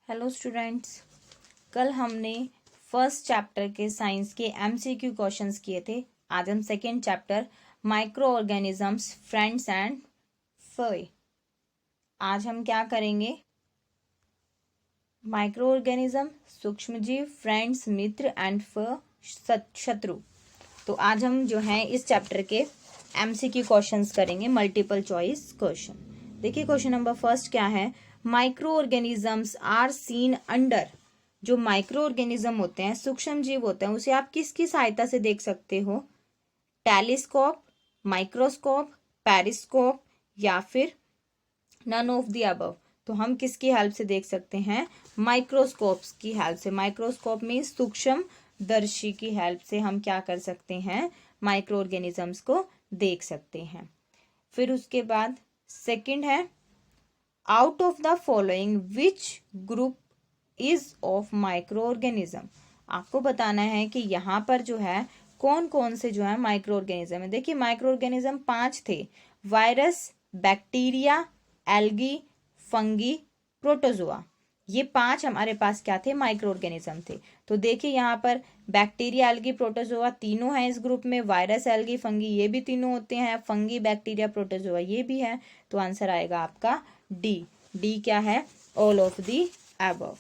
Hello students, कल हमने first chapter के साइंस के एमसीक्यू क्वेश्चंस किए थे। आज हम second chapter microorganisms friends and foe आज हम क्या करेंगे? माइक्रो ऑर्गेनिज्म, सूक्ष्मजीव, फ्रेंड्स मित्र एंड शत्रु। तो आज हम जो है इस चैप्टर के एमसीक्यू क्वेश्चंस करेंगे, मल्टीपल चॉइस क्वेश्चन। देखिए क्वेश्चन नंबर फर्स्ट क्या है। Microorganisms are seen under. जो माइक्रो ऑर्गेनिज्म होते हैं, सूक्ष्म जीव होते हैं, उसे आप किसकी सहायता से देख सकते हो? टेलीस्कोप, माइक्रोस्कोप, पेरिस्कोप या फिर नन ऑफ द अबव। तो हम किसकी हेल्प से देख सकते हैं? माइक्रोस्कोप्स की हेल्प से। माइक्रोस्कोप में सूक्ष्म दर्शी की हेल्प से हम क्या कर सकते हैं? माइक्रो ऑर्गेनिजम्स को देख सकते हैं। फिर उसके बाद सेकंड है, out of the following which group is of micro organism. आपको बताना है कि यहाँ पर जो है कौन कौन से जो है माइक्रो ऑर्गेनिज्म है। देखिए माइक्रो ऑर्गेनिज्म 5 थे। Virus, bacteria, algae, fungi, protozoa. ये 5 हमारे पास क्या थे? माइक्रो ऑर्गेनिज्म थे। तो देखिए यहाँ पर बैक्टीरिया, एल्गी, प्रोटोजोआ तीनों हैं इस ग्रुप में। वायरस, एल्गी, फंगी ये भी तीनों होते हैं। फंगी, बैक्टीरिया, प्रोटोजोआ ये भी है। तो आंसर आएगा आपका डी। डी क्या है? All of the above.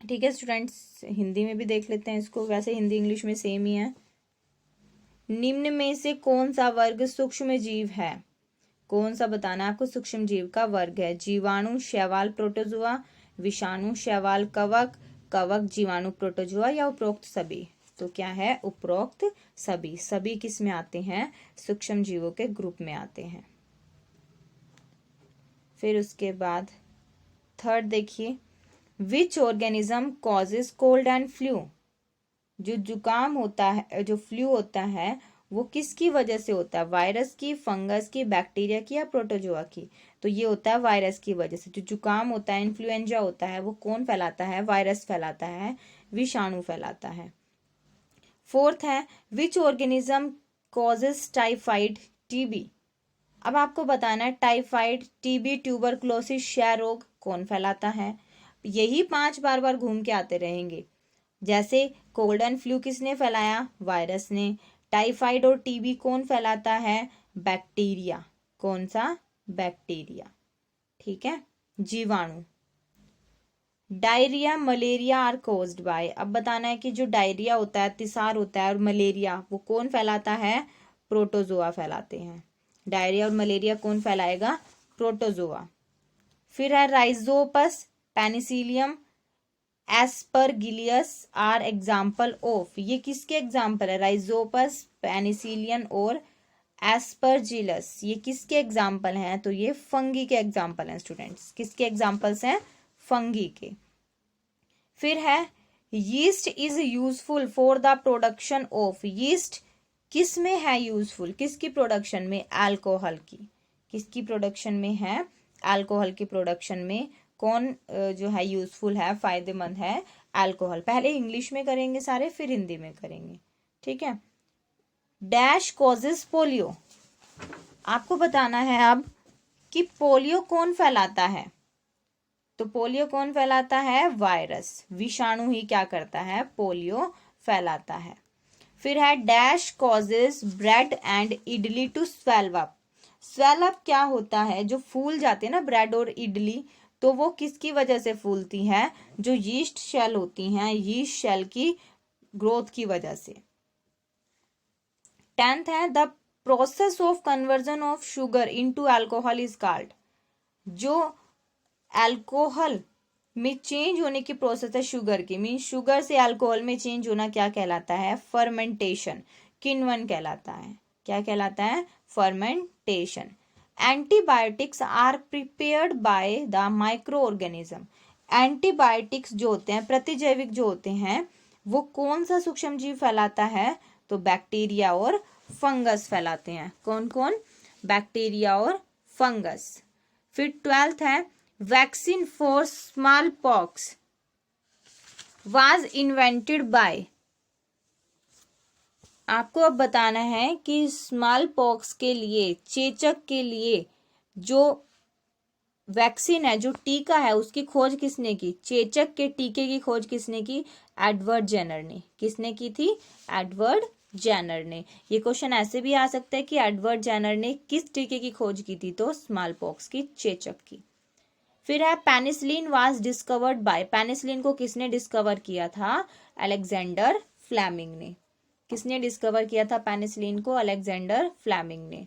ठीक है स्टूडेंट्स, हिंदी में भी देख लेते हैं इसको। वैसे हिंदी इंग्लिश में सेम ही है। निम्न में से कौन सा वर्ग सूक्ष्म जीव है? कौन सा बताना आपको सूक्ष्म जीव का वर्ग है? जीवाणु, शैवाल, प्रोटोजोआ, विषाणु, शैवाल, कवक, कवक, जीवाणु, प्रोटोजोआ या उपरोक्त सभी? तो क्या है? उपरोक्त सभी। सभी किस में आते हैं? सूक्ष्म जीवों के ग्रुप में आते हैं। फिर उसके बाद थर्ड देखिए, which organism causes cold and flu. जो जुकाम होता है, जो फ्लू होता है, वो किसकी वजह से होता है? वायरस की, फंगस की, बैक्टीरिया की या प्रोटोजोआ की? तो ये होता है वायरस की वजह से। जो जुकाम होता है, इन्फ्लुएंजा होता है, वो कौन फैलाता है? वायरस फैलाता है, विषाणु फैलाता है। फोर्थ है, which organism causes typhoid, TB. अब आपको बताना है टाइफाइड, टीबी, ट्यूबरक्लोसिस, क्षय रोग कौन फैलाता है? यही 5 बार बार घूम के आते रहेंगे। जैसे कोल्ड एंड फ्लू किसने फैलाया? वायरस ने। टाइफाइड और टीबी कौन फैलाता है? बैक्टीरिया। कौन सा? बैक्टीरिया। ठीक है, जीवाणु। Diarrhoea, malaria are caused by. अब बताना है कि जो डायरिया होता है, अतिसार होता है, और मलेरिया वो कौन फैलाता है? प्रोटोजोआ फैलाते हैं। डायरिया और मलेरिया कौन फैलाएगा? प्रोटोजोआ। फिर है rhizopus, penicillium, aspergillus are example of. ये किसके एग्जाम्पल है? राइजोपस, पेनिसिलियन और एस्परजिलस ये किसके एग्जाम्पल हैं? तो ये फंगी के एग्जाम्पल हैं स्टूडेंट्स। किसके एग्जाम्पल्स हैं? फंगी के। फिर है yeast is useful for the production of. Yeast किस में है यूजफुल? किसकी प्रोडक्शन में? अल्कोहल की। किसकी प्रोडक्शन में है? अल्कोहल की प्रोडक्शन में कौन जो है यूजफुल है, फायदेमंद है? अल्कोहल। पहले इंग्लिश में करेंगे सारे, फिर हिंदी में करेंगे। ठीक है। Dash causes polio. आपको बताना है अब कि पोलियो कौन फैलाता है। तो पोलियो कौन फैलाता है? वायरस, विषाणु ही क्या करता है? पोलियो फैलाता है। फिर है dash causes bread and idli to swell up. Swell up क्या होता है? जो फूल जाते हैं ना ब्रेड और इडली, तो वो किसकी वजह से फूलती है? जो यीस्ट शेल होती हैं, यीस्ट शेल की ग्रोथ की वजह से। 10th है the process of conversion of sugar into alcohol is called. जो अल्कोहल में चेंज होने की प्रोसेस है शुगर की, मीन शुगर से अल्कोहल में चेंज होना, क्या कहलाता है? फर्मेंटेशन। किण्वन कहलाता है। क्या कहलाता है? Fermentation. Antibiotics are prepared by the microorganism. Antibiotics जो होते हैं, प्रतिजैविक जो होते हैं, वो कौन सा सूक्ष्म जीव फैलाता है? तो बैक्टीरिया और फंगस फैलाते हैं। कौन कौन? बैक्टीरिया और फंगस। फिर 12th है vaccine for small pox was invented by. आपको अब बताना है कि स्मॉल पॉक्स के लिए, चेचक के लिए जो वैक्सीन है, जो टीका है, उसकी खोज किसने की? चेचक के टीके की खोज किसने की? एडवर्ड जेनर ने। किसने की थी? एडवर्ड जेनर ने। ये क्वेश्चन ऐसे भी आ सकता है कि एडवर्ड जेनर ने किस टीके की खोज की थी? तो स्मॉल पॉक्स की, चेचक की। फिर है penicillin was discovered by. Penicillin को किसने डिस्कवर किया था? अलेक्जेंडर फ्लेमिंग ने। किसने डिस्कवर किया था पेनिसिलिन को? अलेक्जेंडर फ्लेमिंग ने।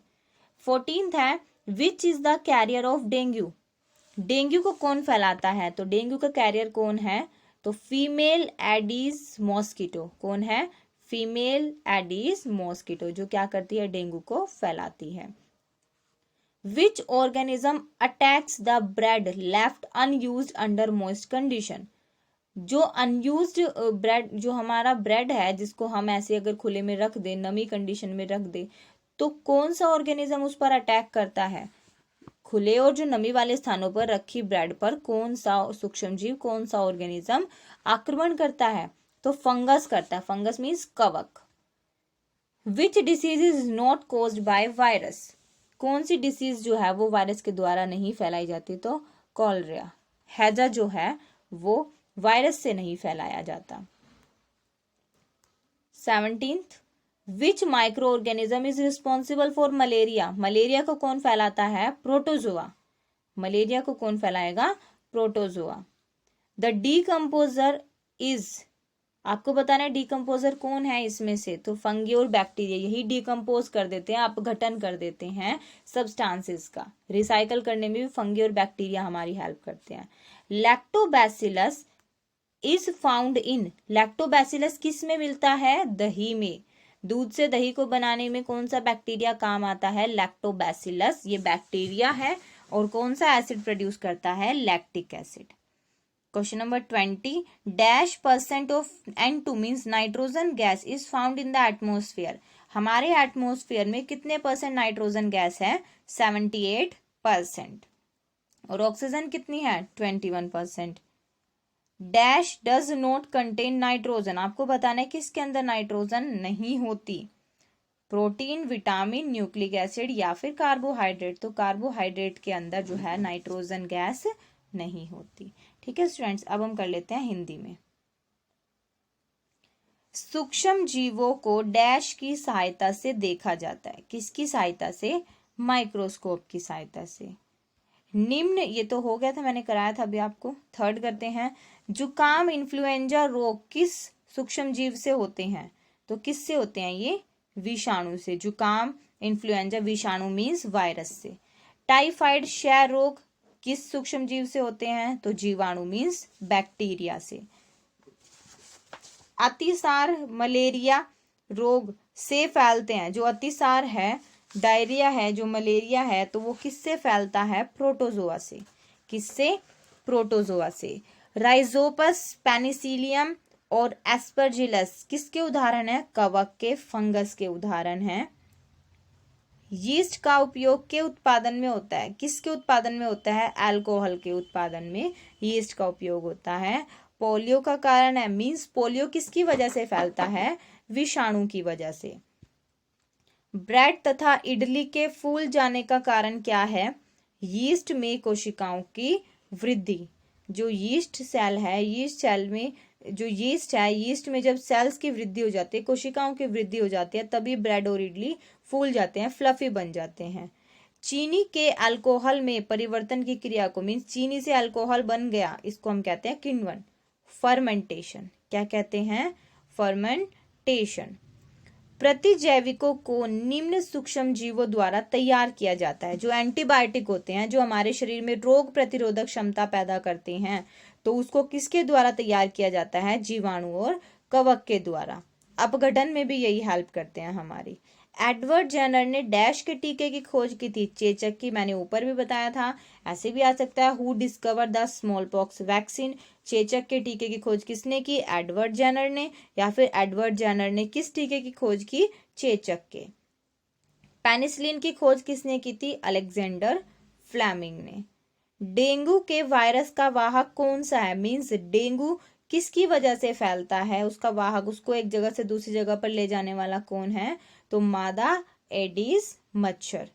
14th है which is the carrier of dengue. Dengue को कौन फैलाता है? तो डेंगू का कैरियर कौन है? तो फीमेल एडीज मॉस्किटो। कौन है? फीमेल एडीज मॉस्किटो, जो क्या करती है? डेंगू को फैलाती है। Which organism attacks the bread left unused under moist condition. जो अनयूज्ड ब्रेड, जो हमारा ब्रेड है, जिसको हम ऐसे अगर खुले में रख दे, नमी कंडीशन में रख दे, तो कौन सा ऑर्गेनिज्म उस पर अटैक करता है? खुले और जो नमी वाले स्थानों पर रखी ब्रेड पर कौन सा सूक्ष्मजीव, कौन सा ऑर्गेनिज्म आक्रमण करता है? तो फंगस करता है। फंगस मीन्स कवक। Which disease is not caused by virus. कौन सी डिसीज जो है वो वायरस के द्वारा नहीं फैलाई जाती? तो कॉलरा। हैजा जो है वो वायरस से नहीं फैलाया जाता। 17th which micro organism is responsible for malaria. Malaria को कौन फैलाता है? प्रोटोजोआ। मलेरिया को कौन फैलाएगा? प्रोटोजोआ। द डीकम्पोजर इज, आपको बताना है डीकम्पोजर कौन है इसमें से? तो फंगी और बैक्टीरिया, यही डीकम्पोज कर देते हैं, अपघटन कर देते हैं सब्सटेंसेस का। रिसाइकल करने में भी फंगी और बैक्टीरिया हमारी हेल्प करते हैं। Lactobacillus is found in. Lactobacillus किस में मिलता है? दही में। दूध से दही को बनाने में कौन सा बैक्टीरिया काम आता है? लैक्टोबैसिलस। ये बैक्टीरिया है और कौन सा एसिड प्रोड्यूस करता है? Lactic acid. Question number 20 dash percent of N2 means nitrogen gas is found in the atmosphere. हमारे एटमोस्फियर में कितने परसेंट नाइट्रोजन गैस है? 78%। और ऑक्सीजन कितनी है? 21%। Dash does not contain nitrogen. आपको बताना है किसके अंदर नाइट्रोजन नहीं होती? प्रोटीन, विटामिन, न्यूक्लिक एसिड या फिर कार्बोहाइड्रेट। तो कार्बोहाइड्रेट के अंदर जो है नाइट्रोजन गैस नहीं होती। ठीक है स्टूडेंट्स, अब हम कर लेते हैं हिंदी में। सूक्ष्म जीवों को डैश की सहायता से देखा जाता है। किसकी सहायता से? माइक्रोस्कोप की सहायता से। निम्न, ये तो हो गया था, मैंने कराया था अभी आपको। थर्ड करते हैं, जुकाम, इन्फ्लुएंजा रोग किस सूक्ष्म जीव से होते हैं? तो किससे होते हैं ये? विषाणु से। जुकाम, इन्फ्लुएंजा, विषाणु मीन्स वायरस से। टाइफाइड, क्षय रोग किस सूक्ष्म जीव से होते हैं? तो जीवाणु मीन्स बैक्टीरिया से। अतिसार, मलेरिया रोग से फैलते हैं। जो अतिसार है, डायरिया है, जो मलेरिया है, तो वो किससे फैलता है? प्रोटोजोआ से। किससे? प्रोटोजोआ से। राइजोपस, पेनिसिलियम और एस्परजिलस किसके उदाहरण है? कवक के, फंगस के उदाहरण हैं। यीस्ट का उपयोग के उत्पादन में होता है। किसके उत्पादन में होता है? अल्कोहल के उत्पादन में यीस्ट का उपयोग होता है। पोलियो का कारण है, मींस पोलियो किसकी वजह से फैलता है? विषाणु की वजह से। ब्रेड तथा इडली के फूल जाने का कारण क्या है? यीस्ट में कोशिकाओं की वृद्धि। जो यीस्ट सेल है, यीस्ट सेल में जो यीस्ट है, यीस्ट में जब सेल्स की वृद्धि हो जाती है, कोशिकाओं की वृद्धि हो जाती है, तभी ब्रेड और इडली फूल जाते हैं, फ्लफी बन जाते हैं। चीनी के अल्कोहल में परिवर्तन की क्रिया को, मीन्स चीनी से अल्कोहल बन गया, इसको हम कहते हैं किण्वन, फर्मेंटेशन। क्या कहते हैं? फर्मेंटेशन। प्रतिजैविकों को निम्न सूक्ष्म जीवों द्वारा तैयार किया जाता है। जो एंटीबायोटिक होते हैं, जो हमारे शरीर में रोग प्रतिरोधक क्षमता पैदा करते हैं, तो उसको किसके द्वारा तैयार किया जाता है? जीवाणु और कवक के द्वारा। अपघटन में भी यही हेल्प करते हैं हमारी। एडवर्ड जेनर ने डैश के टीके की खोज की थी? चेचक की, मैंने ऊपर भी बताया था। ऐसे भी आ सकता है, who discover the small pox vaccine. चेचक के टीके की खोज किसने की? एडवर्ड जेनर ने। या फिर एडवर्ड जेनर ने किस टीके की खोज की? चेचक के। पेनिसिलिन की खोज किसने की थी? अलेक्जेंडर फ्लेमिंग ने। डेंगू के वायरस का वाहक कौन सा है? मीन्स डेंगू किसकी वजह से फैलता है? उसका वाहक, उसको एक जगह से दूसरी जगह पर ले जाने वाला कौन है? तो मादा एडिस मच्छर।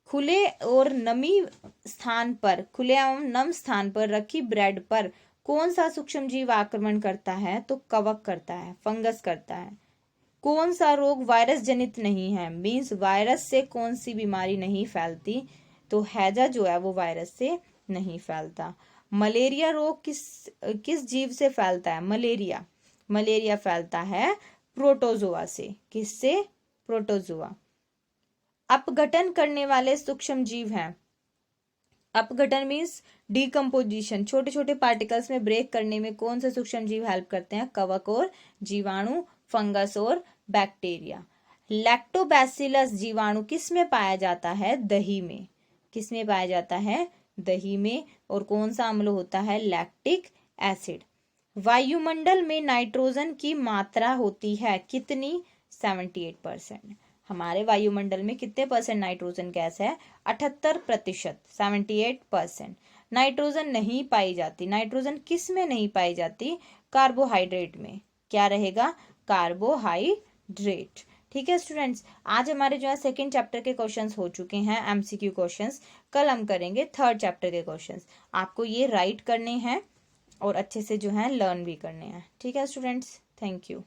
खुले और नमी स्थान पर, खुले एवं नम स्थान पर रखी ब्रेड पर कौन सा सूक्ष्म जीव आक्रमण करता है? तो कवक करता है, फंगस करता है। कौन सा रोग वायरस जनित नहीं है? मीन्स वायरस से कौन सी बीमारी नहीं फैलती? तो हैजा जो है वो वायरस से नहीं फैलता। मलेरिया रोग किस जीव से फैलता है? मलेरिया फैलता है प्रोटोजोआ से। किससे? प्रोटोजोआ। अपघटन करने वाले सूक्ष्म जीव हैं। अपघटन मीन्स डिकम्पोजिशन, छोटे छोटे पार्टिकल्स में ब्रेक करने में कौन से सूक्ष्म जीव हेल्प करते हैं? कवक और जीवाणु, फंगस और बैक्टीरिया। लैक्टोबैसिलस जीवाणु किस में पाया जाता है? दही में। किस में पाया जाता है? दही में। और कौन सा अम्ल होता है? Lactic acid. वायुमंडल में नाइट्रोजन की मात्रा होती है कितनी? 78%। हमारे वायुमंडल में कितने परसेंट नाइट्रोजन गैस है? 78%, 78%। नाइट्रोजन नहीं पाई जाती। नाइट्रोजन किस में नहीं पाई जाती? कार्बोहाइड्रेट में। क्या रहेगा? कार्बोहाइड्रेट। ठीक है स्टूडेंट्स, आज हमारे जो है सेकंड चैप्टर के क्वेश्चंस हो चुके हैं, एमसीक्यू क्वेश्चंस। कल हम करेंगे थर्ड चैप्टर के क्वेश्चंस। आपको ये राइट करने हैं और अच्छे से जो है लर्न भी करने हैं। ठीक है स्टूडेंट्स, थैंक यू।